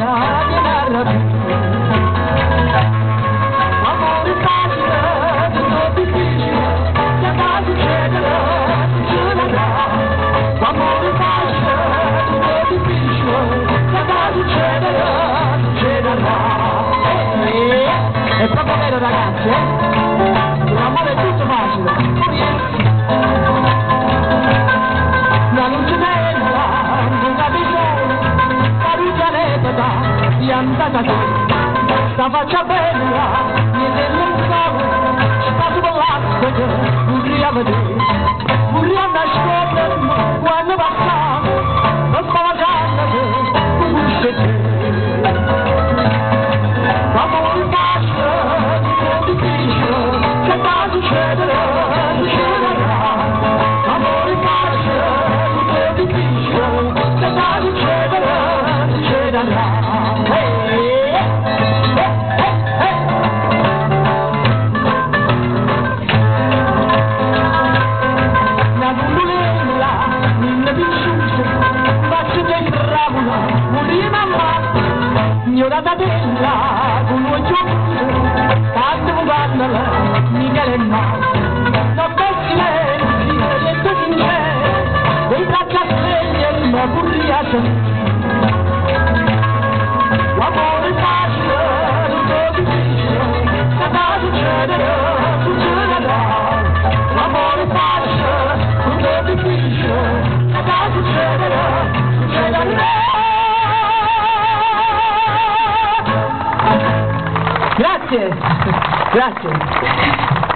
mia viene a rapire. L'amore facile, tutto difficile, che va a succedere, succederà. L'amore facile, tutto difficile, che va a succedere, succederà. È proprio vero ragazzi, l'amore è tutto facile. La luce bella, una visione, la rugianetta è andata qui. Sta faccia bella, niente non so, sta su l'acqua, vorrei vedere, vorrei nascondere, quando passavo, non stava già, come se te. L'amore facile, è difficile, che va a succedere, succederà. L'amore facile, è difficile, che va a succedere, succederà. La bambulella, ninna pisciuccia, faccio del bravo, morì mamma, ignorata bella, con un giorno, quando mi parlano, mica le mani, non pensi lenti, e tu sincero, dei tacca svegli, ma pure a te. L'amore facile, tutto difficile, che va a succedere, succederà. L'amore facile, tutto difficile, che va a succedere, succederà. Grazie, grazie.